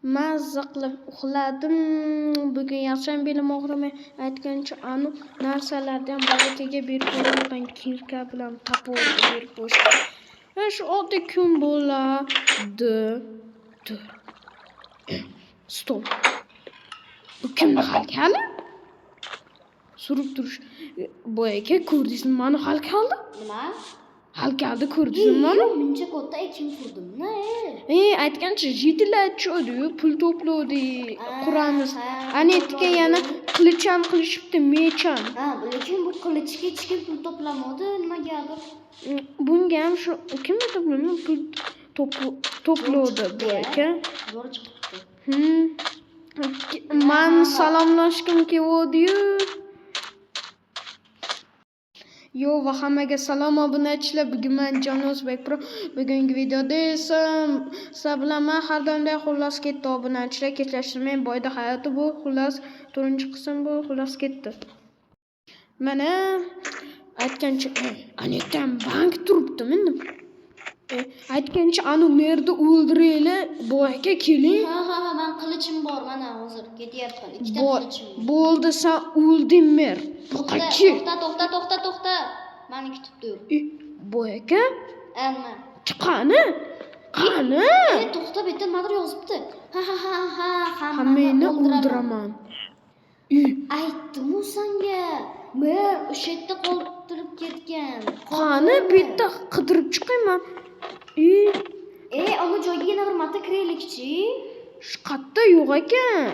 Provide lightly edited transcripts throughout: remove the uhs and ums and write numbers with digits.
Mazza qilib uxladim. Bugun yaxshiyam belim og'rimay aytgancha anu narsalarni ham bolakaga berib qo'ygan, kirka bilan taporni berib qo'yishdi. Shu oddiy kun bo'ladi. Stop. Bu kimni hali? Surib turish. Boyaka ko'rdingizmi meni halkaldi? Nima? Halkaldi ko'rdingizmi meni? Muncha katta ekin qurdimmi? Aytgancha jitilatchodi, pul to'pladi, quramiz. Anetga yana qilicham qilishibdi, mecham. Lekin bu qilichga hech kim pul to'plamadi, nimagadir. Bunga ham shu kimni to'plamadi, pul to'pladi boyaka. Zo'r chiqibdi. Men salomlashgim keldi-yu. Yo va hammaga salom obunachilar. Bugun men Jonozbek Pro. Bugungi videoda esa sizlar bilan men har doimday xullas ketdi obunachilar. Kechirmang, boyda hayoti bu. Xullas 4-qism bu. Xullas ketdi. Mana aytgancha Anetdan bank turibdimi? Aytgancha anu merni o'ldiraylar. Boyga keling. Ha, men qilichim bor, mana hozir ketyapman. 2 ta qilichim bor. Bo'ldi, sen o'lding mer. To'xta. Meni kutib tur. Boyaka? Nima? Qani? To'xta, bu yerda nimadir yozibdi. Ha, meni o'ldiraman. Aytdim-ku senga. Men o'sha yerda qoldirib ketgan. Qani, bu yerda qidirib chiqayman. Uni joyiga yana bir marta kiraylikchi. Shu qayerda yo'q ekan.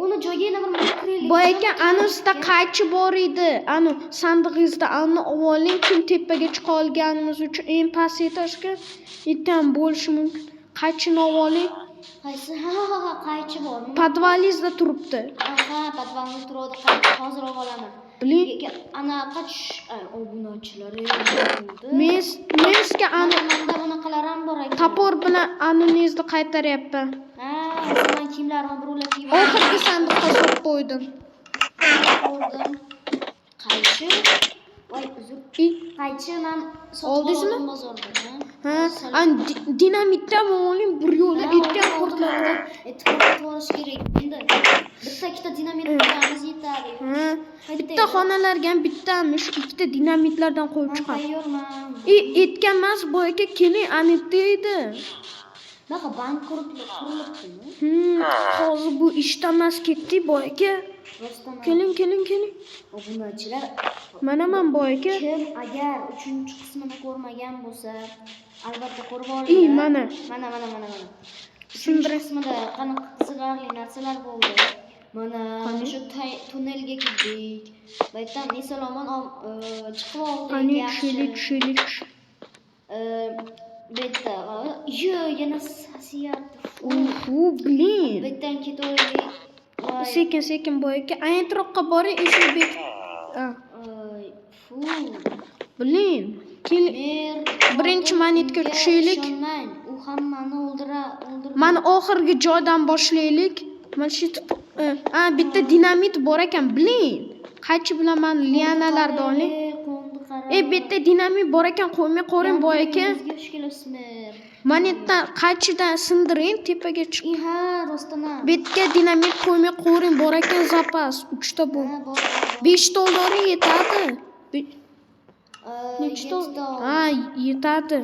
Uni joyiga yana bir marta kiraylik. Boyaka anusda qaychi bor edi. Anu sandig'ingizda uni oling, kim tepaga chiqa olganimiz uchun eng past etajga yetam bo'lishi mumkin. Qaychini oling. Qaysi? Ha, qaychi bor. Podvalingizda turibdi. Podvalda turadi. Qaychi hozir olaman. Biling, ana qach obunachilar Mesga anu menda bunaqalar ham bor ekan. Tapor bilan anuningizni qaytaryapman. Men kiyimlarimni birulab kiyib oxirgi sandiqqa solib qo'ydim. Qaychi? Voy, uzr. Qaychi men oldingizmi? Bozorda. Dinamitdan oling, bir yo'la etgan portlarga. Portlash kerak. Endi bitta dinamit qilamiz yetadi. Bitta xonalarga ham bittamish, 2 ta dinamitlardan qo'yib chiqar. Tayyorman. Etgan emas, boyga keling, Anet deydi. Baqa bank qurilibdimi? Hozir bu ishdamas ketdi boyga. Keling. Obunachilar. Mana men boyga. Kim agar 3-qismini ko'rmagan bo'lsa, albatta ko'rib olinglar. Mana. Sindir qismida qanaqa qiziqarli narsalar bo'ldi. Mana shu tunnelga kirdik. Bu yerdan Nesalomon chiqib oldik. Tushaylik. Betta. Yana sasiyapti. Bilin. Betdan ketoylik. Sekin boyga. Ayintroqqa boring, eshik bek. Bilin. Birinchi monetga tushaylik. U hammani o'ldiradi. Mana oxirgi joydan boshlaylik. Mana shu bitta dinamit bor ekan, bilin. Qaychi bilan men lianalarni oling. Bitta dinamit bor ekan, qo'ymay qo'ring boy ekan. Monetdan qaychidan sindiring, tepaga chiqing. Rostana. Betga dinamit qo'ymay qo'ring, bor ekan zapas 3 ta bor. $5 yetadi. $5? Yetadi.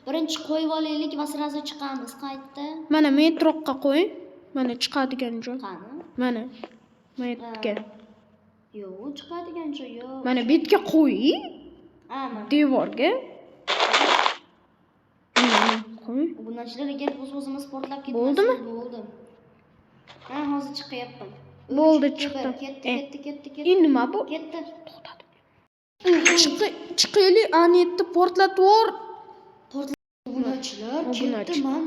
Birinchi qo'yib olaylik va sirazi chiqamiz qaytda. Mana metroqqa qo'ying. Mana chiqadigan joy. Qani? Mana betga. Yo'q, chiqadigan joy yo'q. Mana betga qo'ying. Mana. Devorga. Qo'y. Obunachilar agar o'zimiz portlab ketmasa bo'ldimi? Bo'ldi. Hozir chiqyapman. Bo'ldi, chiqdim. Ketdi. Nima bu? Ketdi. Chiqaylik, Anetni portlatib yubor. Obunachilar ketdi, men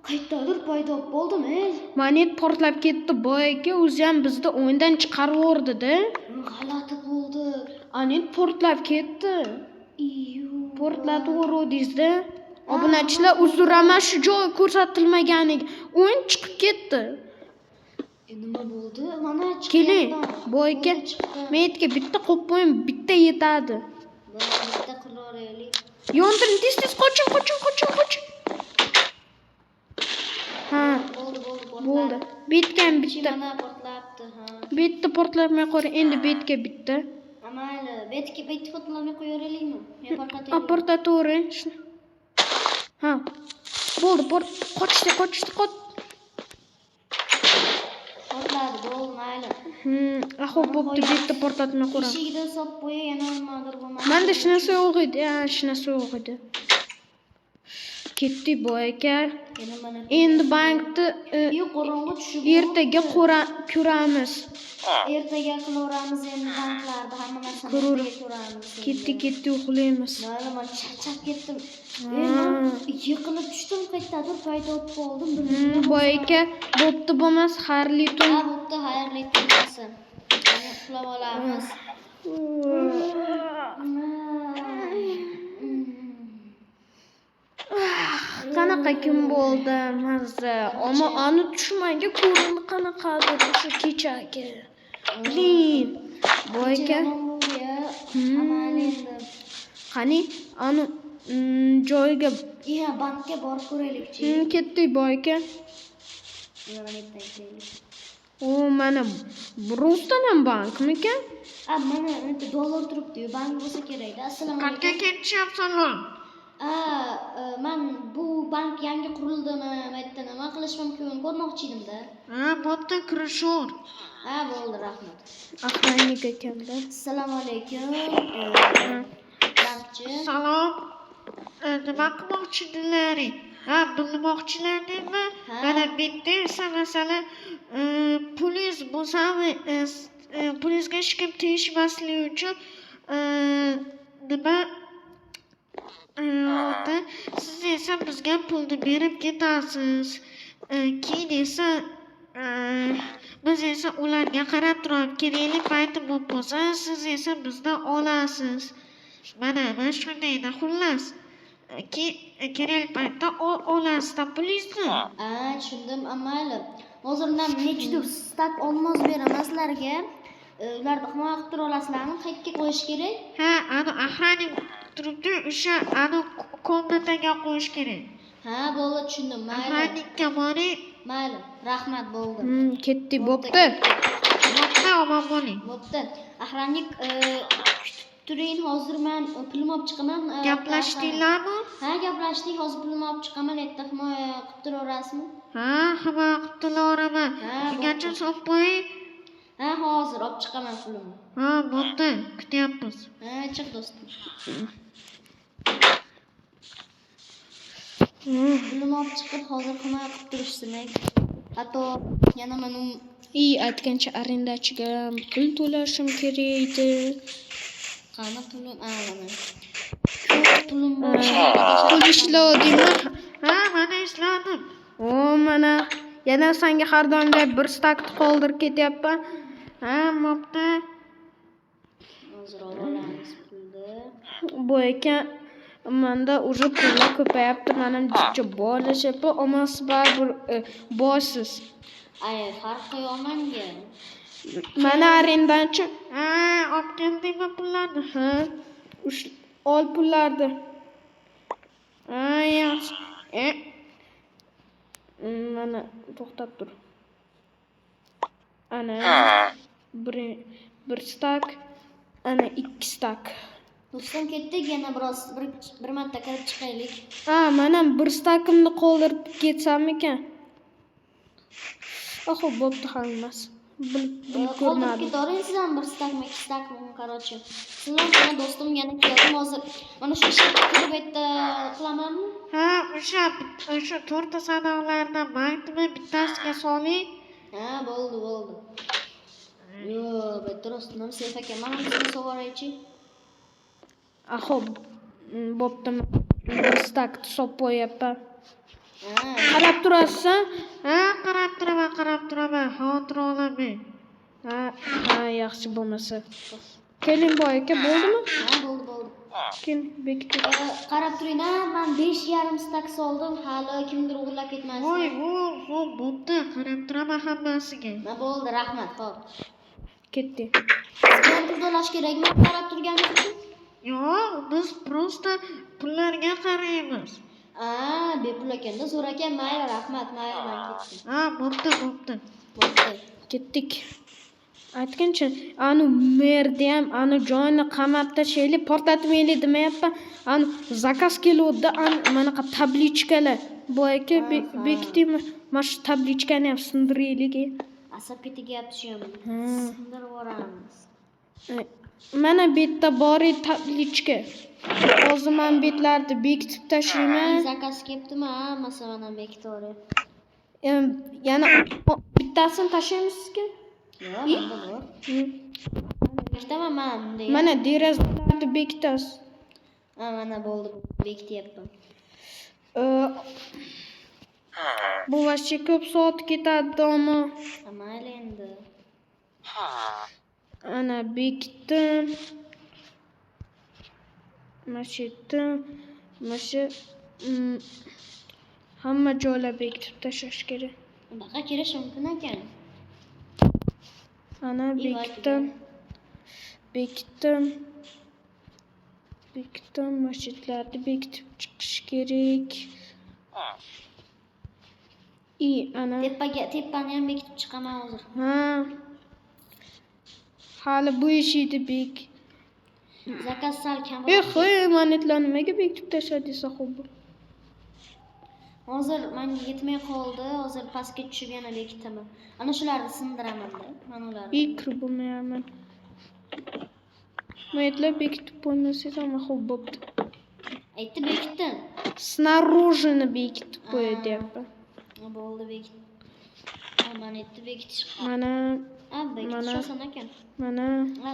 qayerdadir paydo bo'ldimi? Monet portlab ketdi, boyga o'zi ham bizni o'yindan chiqarib yubordi-da. G'alati bo'ldi. Anet portlab ketdi. Portlatib yubordi-da. Obunachilar uzraman shu joy ko'rsatilmaganiga o'yin chiqib ketdi. Nima bo'ldi? Mana chiqdi. Keling, boyga menga bitta qo'yib qo'ying, bitta yetadi. Bitta qilaveraylik. Yondiring, tez qoching. Bo'ldi. Bitgan bitta. Mana portlabdi, ha. Bitta portlamay qo'y, endi betga bitta. Mayli, betga portlamay qo'yaveraylikmi? Men portlataymi? Portatavering. Ha. Bo'ldi, qochdi. Portladi, bo'ldi, mayli. Ahol bo'pti, bitta portlatmay qo'yam. Eshigida solib qo'yay, yana nimadir bo'lmadi. Menda shunisi yo'q edi, shunisi yo'q edi. Ketdik boy aka. Endi bankni qorong'i tushib ertaga ko'ramiz. Ertaga qilaveramiz endi banklarda hamma narsani ko'ramiz. Ketdik uxlaymiz. Mayli, men charchab ketdim. Yiqilib tushdim, qayerdadir paydo bo'lib qoldim. Boy aka, bo'pti bo'lmas, xayrli tun. Ha, bo'pti, xayrli tun bo'lsin. Mana uxlab olamiz. Qanaqa kun bo'ldi, mazza. Ammo ani tushmanga ko'rindi qanaqadir o'sha kechagi. Blin. Boy aka. Qani, ani joyiga bankka borib ko'raylikchi. Ketdik boy aka. Mana Rusdan ham bankmikan? Mana dollar turibdi-yu, bank bo'lsa kerak-da. Assalomu alaykum. Qayerga ketishyapsanlar? Men bu bank yangi qurildimi, aytdi nima qilish mumkin ko'rmoqchi edim-da. Bo'pti, kirishaver. Bo'ldi, rahmat. Охранник ekan-da. Assalomu alaykum. Bankchi. Salom. Nima qilmoqchidilaring? Bilmoqchilardingmi? Mana bitta esa masalan, puliz bo'lsami, pulizga hech kim tegishmasligi uchun nima siz esa bizga pulni berib ketasiz. Keyin esa biz esa ularga qarab turib, kerakli payti bo'lib qolsa, siz esa bizdan olasiz. Mana shundayda xullas. Kerakli paytda olasiz pulizni. Tushundim, mayli. Hozirdan nechidir stat olmos beraman sizlarga. Ularni himoya qilib tura olasizlarmi? Qayerga qo'yish kerak? Ani охранник turibdi, o'sha komnataga qo'yish kerak. Bo'ldi, tushundim, mayli. Охранникka boring. Mayli, rahmat, bo'ldi. Ketdik, bo'pti. Omon bo'ling. Bo'pti. Охранник turing, hozir men pulimni olib chiqaman. Gaplashdinglarmi? Gaplashdik, hozir pulimni olib chiqaman, erta himoya qilib turaverasizmi? Himoya qilib turaveraman. Shungacha solib qo'ying. Hozir olib chiqaman pulimni. Bo'pti, kutyapmiz. Chiq do'stim. Pulimni olib chiqib, hozir himoya qilib turishsin. Ato yana men aytgancha arendachiga pul to'lashim kerak edi. Qani pulim? Pulim pul ishladingmi? Mana ishladim. Mana yana senga har doimday bir stakni qoldirib ketyapman. Bo'pti. Hozir olamiz pulni. Bu ekan menda уже pullar ko'payapti. Mening jicha bo'lishyapti, ammo siz baribir bossiz. Farqi yo'q menga. Mana arendachi. Olib keldingmi pullarni? Ol pullarni. Yaxshi. Mana to'xtab tur. Ana bir stak, ana 2 stak. Do'stim ketdik, yana biroz bir marta kirib chiqaylik. Mana bir stakimni qoldirib ketsam-ekan. Bo'pti, xalmas. Bilib ko'rmadim. Ketaring siz ham bir stakmi, 2 stakmi, qarochi. Sizlar bilan do'stim yana keldim hozir. Mana shu ishni qilib aytdi qilamanmi? O'sha 4 ta sanoqlardan bankni bittasiga soling. Bo'ldi. Bitta do'stim Seyf aka, mana sizni so'raychi. Bo'pti. Bir stak solib qo'yapman. Qarab turasizmi? Qarab turaman. Xavotir olmang. Yaxshi bo'lmasa. Keling boy aka, bo'ldimi? Bo'ldi. Keling, bekitib. Qarab turing, men 5,5 stak soldim, hali kimdir o'g'irlab ketmasin. Bo'pti, qarab turaman hammasiga. Bo'ldi, rahmat, xo'p. Ketdik. Sizga pul to'lash kerakmi? Qarab turganingiz uchun? Yo'q, biz prosta pullarga qaraymiz. Bepul ekanda zo'r ekan. Mayli, rahmat. Mayli, men ketdim. Bo'pti. Bo'pti. Ketdik. Aytgancha, anu merni ham, anu joyini qamab tashlaylik, portlatmaylik demayapman. Anu zakaz keluvdi, manaqa tablichkalar. Bu aka bekiting, mana shu tablichkani ham sindiraylik. Asab ketyapti shu ham. Sindirib yuboramiz. Mana bu yerda bor tablichka. Hozir men betlarni bekitib tashlayman. Zakaz kelibdimi? Masalan, bekitore. Yana bittasini tashlaymizmi? Yo'q, menda bor. Bekitaman men bunday. Mana derazalarni bekitasiz. Mana bo'ldi, bekityapman. Bu vaqtcha ko'p soat ketadi, ammo Mayli endi. Ana bekitdim. Mana hamma joylar bekitib tashlash kerak. Bunaqa kirish mumkin ekan. Ana bekitdim. Masjidlarni bekitib chiqish kerak. Ana Tepani ham bekitib chiqaman hozir. Hali bu ishingni bek. Zakaz sal kam. Monetlarni nimaga bekitib tashladingiz xo'p? Hozir menga yetmay qoldi. Hozir pastga tushib yana bekitaman. Ana shularni sindiraman-da. Mana ularni. Kirib bo'lmayman. Monetlar bekitib qo'ymasangiz ham xo'p bo'pti. Aytdi bekitdim. Snarужini bekitib qo'y deyapman. Bo'ldi bekit. Monetni bekitish. Mana bekitish oson ekan. Mana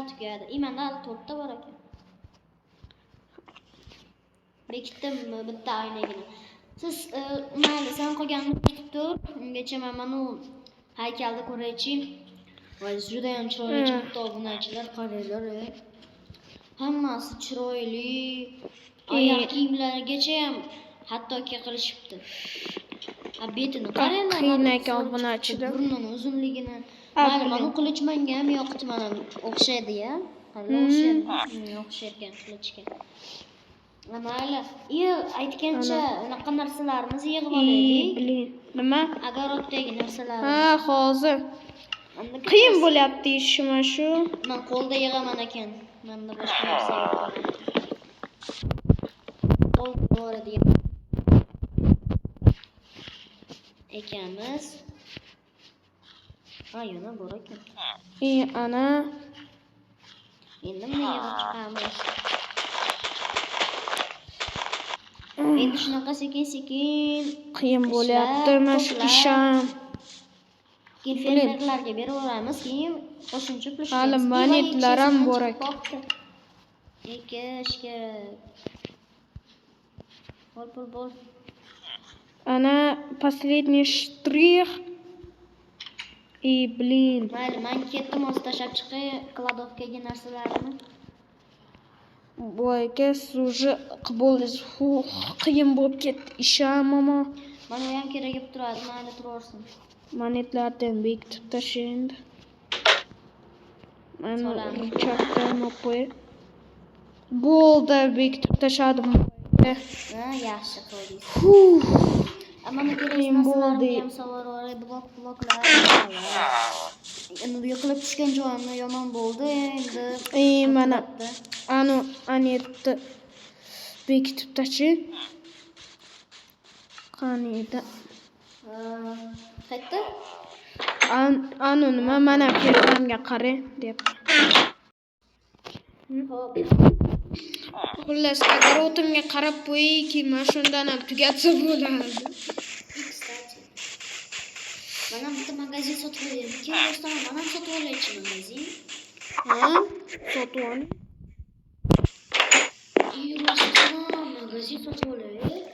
tugadi. Menda 4 ta bor ekan. Bekitdim bitta oynagina. Siz mayli, sen qolganini bekitib tur. Ungacha men mana haykalni ko'raychi. Voy, juda ham chiroyli chiqibdi obunachilar, qaranglar. Hammasi chiroyli. Oyoq kiyimlarigacha ham hattoki qilishibdi. Betini qaranglar. Qiyin ekan obunachilar. Burnining uzunligini. Mayli, mana qilich menga ham yoqdi, mana o'xshaydi-ya. O'xsharkan qilichga. Mayli. Aytgancha unaqa narsalarimiz yig'ib olaylik. Nima? Agaroddagi narsalar. Hozir. Qiyin bo'lyapti ishim shu. Men qo'lda yig'aman ekan. Menda boshqa narsa yo'q. Qo'lda bor edi. Ekamiz. Yana bor ekan. Ana. Endi buni yig'ib chiqamiz. Endi shunaqa sekin-sekin qiyin bo'lyapti mana shu ishim. Keyin fermerlarga berib yuboramiz, keyin qo'shimcha pul ishlaymiz. Hali monetlar ham bor ekan. Ekish kerak. Bo'l. Ana последний штрих. Mayli, men ketdim, hozir tashlab chiqay kladovkaga narsalarni. Bu aka siz уже bo'ldingiz. Qiyin bo'lib ketdi ishim, ammo mana u ham kerak bo'lib turadi, mayli turaversin. Monetlardan bekitib tashlang. Mana richarddan qo'y. Bo'ldi, bekitib tashladim. Yaxshi qildingiz. Mana kerak narsalarni ham savarore bloklar. Endi yiqilib tushgan joyim yomon bo'ldi. Endi mana anetni bekitib tashlang. Qani edi? Qayerda? Nima mana filmga qarang deyapti. Xullas, agar o'timga qarab qo'yayki, mana shundan ham tugatsa bo'ladi. Mana bitta magazin sotib olaylik. Keyin do'stlar, mana sotib olaychi magazin. Sotib oling. Magazin sotib olaylik.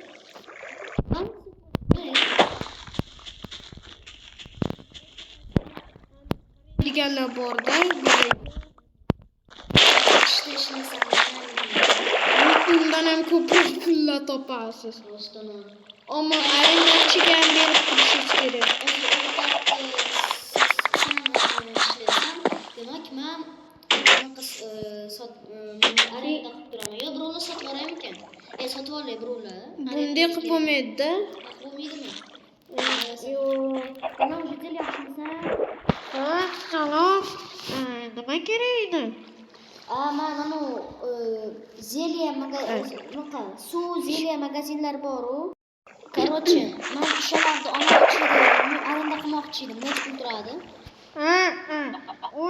Deganlar bor-da. Undan ham ko'proq pullar topasiz. Ammo aylanchiga ham berib turishingiz kerak. Demak, men arenda qilib turaman. Yo, birovlar sotib olay ekan. Sotib olay birovlar. Bunday qilib bunaqa suv zeliya magazinlar bor-u. Короче, men o'shalarni olmoqchi edim, arenda qilmoqchi edim. Necha pul turadi? Bu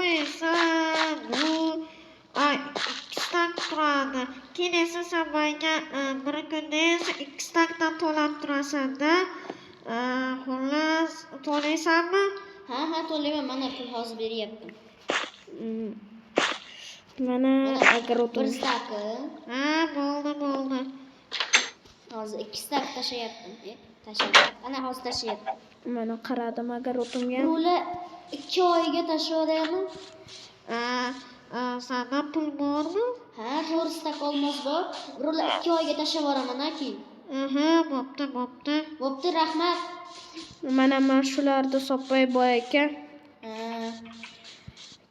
ikki stak turadi. Keyin esa sen menga bir kunda esa ikki stakdan to'lab turasan-da. Xullas, to'laysanmi? Ha, to'layman. Mana pul hozir beryapman. Mana agar bir staki. bo'ldi. Hozir 2 stak tashlayapman. Tashladim. Ana hozir tashlayapman. Mana qaradim agar o'timga. Bular 2 oyga tashlayapman. Senda pul bormi? Ha, 4 stak olmos bor. Bular 2 oyga tashlab yuboraman-ki. Bo'pti, rahmat. Mana shularni sopay boy aka.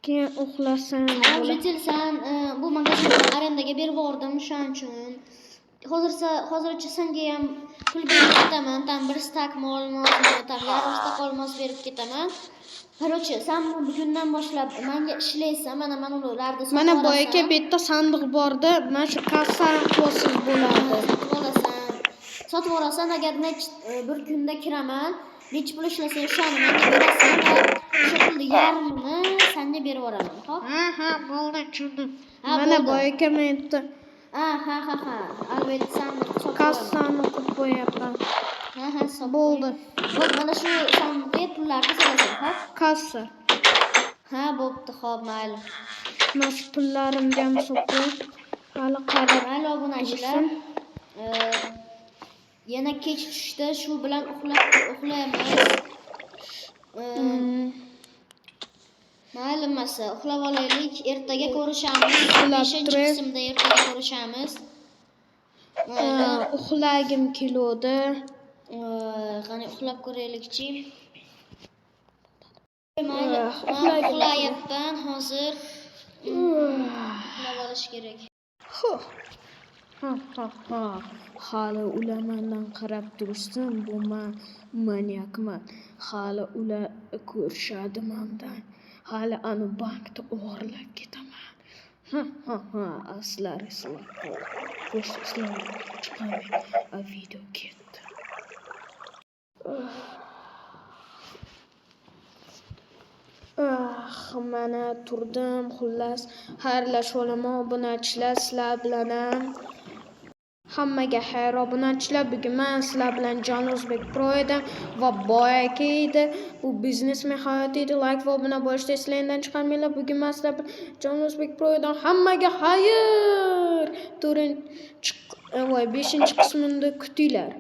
Keyin uxlasam. Sen bu magazinni arendaga berib yubordim shuning uchun. Hozircha senga ham pul berib ketaman. Tam bir stak olmosmi, tam yarim stak olmos berib ketaman. Короче, sen bugundan boshlab menga ishlaysan. Mana ularni sotib Mana boy aka bu yerda sandiq borda. Mana shu kassani qo'siz bo'ladi. Sotib olasan, agar bir kunda kiraman, necha pul ishlasang o'shani menga berasan va o'sha pulni yarmini senga berib yuboraman, xo'p? Ha, bo'ldi, tushundim. Mana boy aka men yerda Ha. Albatta sandiq sotib kassani qilib qo'yapman. Ha, Bo'ldi. Mana shu sandiqqa pullarni solasan, xo'p? Kassa. Ha, bo'pti, xo'p, mayli. Mana shu pullarimga ham sopay. Hali qarab. Mayli, obunachilar. Yana kech tushdi, shu bilan uxlaymiz. Mayli masa, uxlab olaylik. Ertaga ko'rishamiz. 5-qismda ertaga ko'rishamiz. Uxlagim keladi. Qani uxlab ko'raylikchi. Mayli, uxlayapman hozir. Uxlab olish kerak. Hali ular mendan qarab tursin, bu manyakman. Hali ular ko'rishadi mendan. Hali ani bankda o'g'irlab ketaman. Aslar eslab qoldi. Qo'shimlar chiqaman. Video ketdi. Mana turdim, xullas, xayrlashib olaman obunachilar, sizlar bilan ham. Hammaga xayr obunachilar, bugun men sizlar bilan Jon O'zbek Pro edim va boy aka edi. Bu biznesmen hayoti edi. Like va obuna bo'lishni esingizdan chiqarmanglar. Bugun men sizlar bilan Jon O'zbek Pro edim. Hammaga xayr. 5-qismini kutinglar.